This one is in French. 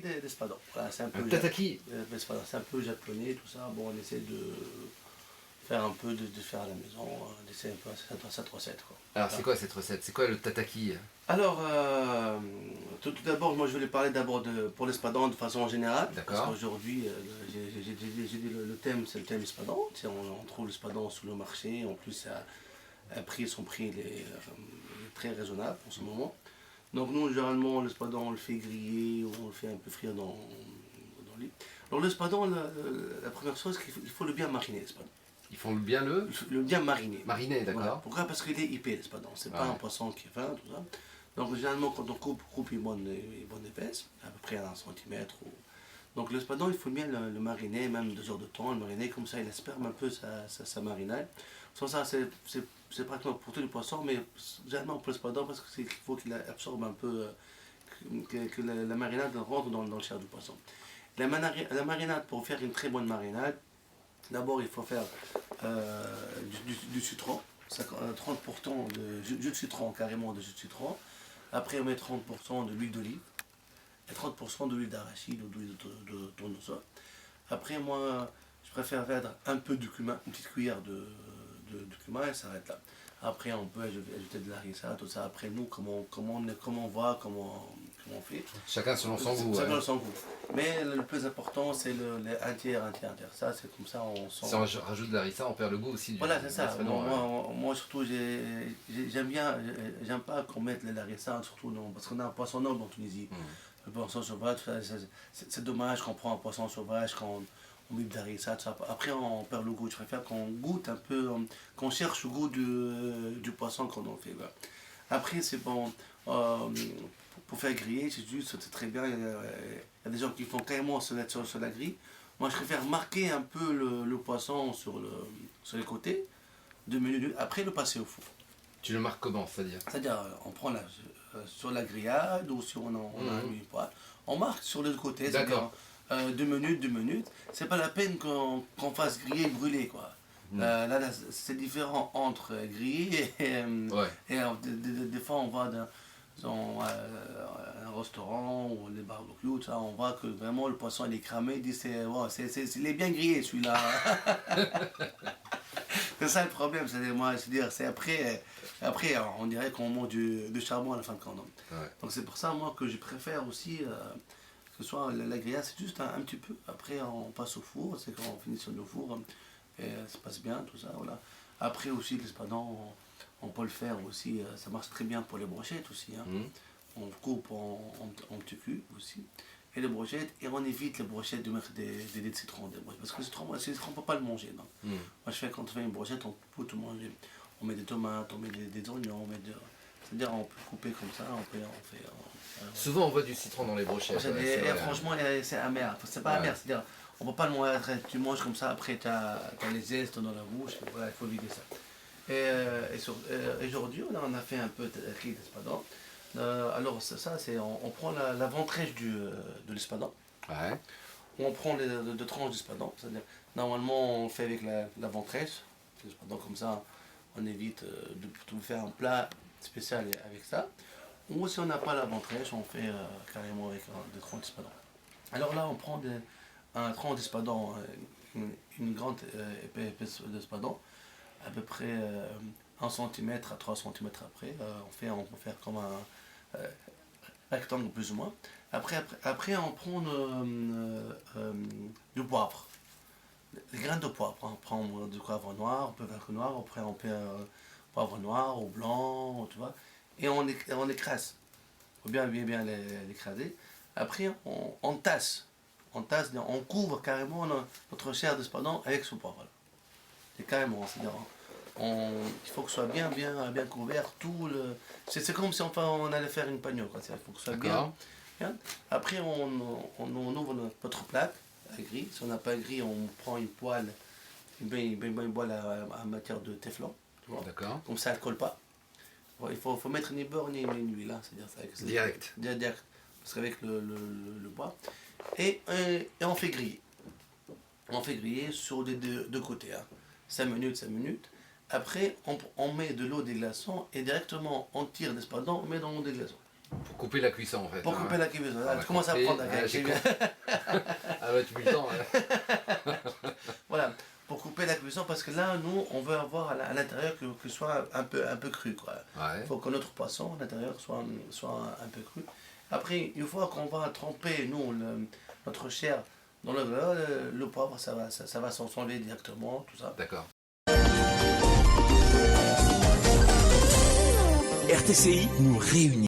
tataki d'espadon. Voilà, c'est un peu, Un tataki. c'est un peu japonais, tout ça. Bon, on essaie de faire un peu, de faire à la maison, d'essayer un peu cette recette. Quoi. Alors, Voilà. c'est quoi cette recette? C'est quoi le tataki? Alors, tout d'abord, moi je voulais parler d'abord pour l'espadon de façon générale. Parce D'accord. qu'aujourd'hui, j'ai dit le thème, c'est le thème espadon. On trouve l'espadon sur le marché. En plus, son prix il est très raisonnable en ce moment. Donc nous, généralement, l'espadon, on le fait griller ou on le fait un peu frire dans l'huile. Alors l'espadon, la première chose, il faut le bien mariner, l'espadon. Ils font bien le Le bien mariner. mariner, d'accord. Voilà. Pourquoi? Parce qu'il est épais, l'espadon. C'est pas un poisson qui est fin, tout ça. Donc généralement, quand on coupe une bonne épaisse, à peu près à 1 centimètre. Donc l'espadon, il faut bien le mariner, même 2 heures de temps, le mariner, comme ça il asperme un peu sa marinade. Sans ça, c'est pratiquement pour tous les poissons, mais généralement pour l'espadon, parce qu'il faut qu'il absorbe un peu, que la marinade rentre dans le chair du poisson. La marinade, pour faire une très bonne marinade, d'abord il faut faire du citron, 30% de jus de citron, carrément de jus de citron. Après on met 30% de l'huile d'olive et 30% de l'huile d'arachide ou d'huile de tournesol. Après moi, je préfère faire un peu de cumin, une petite cuillère de cumin et ça s'arrête là. Après on peut ajouter de l'harissa, tout ça. Après nous, comment on voit, comment on fait. Chacun selon son goût. Chacun son goût. Mais le plus important c'est un tiers. Ça c'est comme ça on sent. Si on rajoute de la harissa, on perd le goût aussi du Voilà, c'est ça. l'espadon, Moi surtout, j'aime pas qu'on mette la harissa, surtout non, parce qu'on a un poisson noble en Tunisie. Le poisson sauvage, c'est dommage qu'on prend un poisson sauvage, qu'on met de harissa, tout ça. Après, on perd le goût. Je préfère qu'on goûte un peu, qu'on cherche le goût du poisson qu'on en fait. Voilà. Après, c'est bon. Pour faire griller, c'est très bien. Il y a des gens qui font carrément sur la grille. Moi, je préfère marquer un peu le poisson sur les côtés, 2 minutes, après le passer au four. Tu le marques comment, c'est-à-dire? C'est-à-dire, on prend sur la grillade ou si on a une poêle, on marque sur les côtés, c'est-à-dire 2 minutes. C'est pas la peine qu'on fasse griller et brûler, quoi. Là, c'est différent entre griller et des fois on va dans un restaurant ou les barbecues, tout ça, on voit que vraiment le poisson il est cramé, il dit il est bien grillé celui-là. C'est ça le problème, c'est après on dirait qu'on mange du charbon à la fin de compte. Donc c'est pour ça moi que je préfère aussi que ce soit la grillade, c'est juste un petit peu. Après on passe au four, c'est quand on finit sur le four et ça passe bien tout ça. Voilà. Après aussi l'espadon, on peut le faire aussi, ça marche très bien pour les brochettes aussi. Hein. On coupe en petits cubes aussi. Et les brochettes, et on évite les brochettes de mettre des dés de citron. Parce que le citron, on ne peut pas le manger. Donc. Moi, je fais quand on fait une brochette, on peut tout manger. On met des tomates, on met des oignons, c'est-à-dire on peut couper comme ça, Souvent on voit du citron dans les brochettes. Et franchement, c'est amer. C'est pas amer, c'est-à-dire on ne peut pas le manger, tu manges comme ça, après tu as les zestes dans la bouche, voilà, il faut vider ça. Et aujourd'hui, on a fait un peu de riz d'espadon. Alors ça c'est on prend la ventrèche de l'espadon. Ouais. On prend deux tranches d'espadon. C'est-à-dire normalement on fait avec la ventrèche. L'espadon comme ça, on évite de faire un plat spécial avec ça. Ou si on n'a pas la ventrèche, on fait carrément avec des tranches d'espadon. Alors là on prend un tranche d'espadon, une grande épaisse d'espadon, à peu près 1 cm à 3 cm après. On peut faire comme un rectangle plus ou moins. Après on prend du poivre, des graines de poivre. On prend du poivre noir, un peu vert noir, après on peut poivre noir ou blanc, tu vois, et on écrase. Il faut bien l'écraser. Après on tasse, on couvre carrément notre chair d'espadon avec ce poivre-là. C'est carrément, c'est-à-dire il faut que ce soit bien couvert, c'est comme si on allait faire une pagno, quoi. Il faut que ce soit bien. Après on ouvre notre plaque à gris. Si on n'a pas gris, on prend une poêle, une poêle à matière de téflon. Comme ça elle ne colle pas. Bon, il faut mettre ni beurre ni huile, hein, c'est-à-dire ça. Direct. Parce qu'avec le bois. Et on fait griller. On fait griller sur les deux côtés. Hein. 5 minutes. Après, on met de l'eau des glaçons et directement on tire l'espadon, on met dans l'eau des glaçons. Pour couper la cuisson en fait. Pour couper la cuisson. On va Tu commences à couper. prendre la Ah, cuisson. Ah ouais, tu mets le temps. Ouais. Voilà, pour couper la cuisson, parce que là, nous, on veut avoir à l'intérieur que ce soit un peu cru, quoi. Ouais. Il faut que notre poisson, à l'intérieur, soit un peu cru. Après, une fois qu'on va tremper, nous, notre chair dans le poivre, ça va s'enlever directement, tout ça. D'accord. RTCI nous réunit.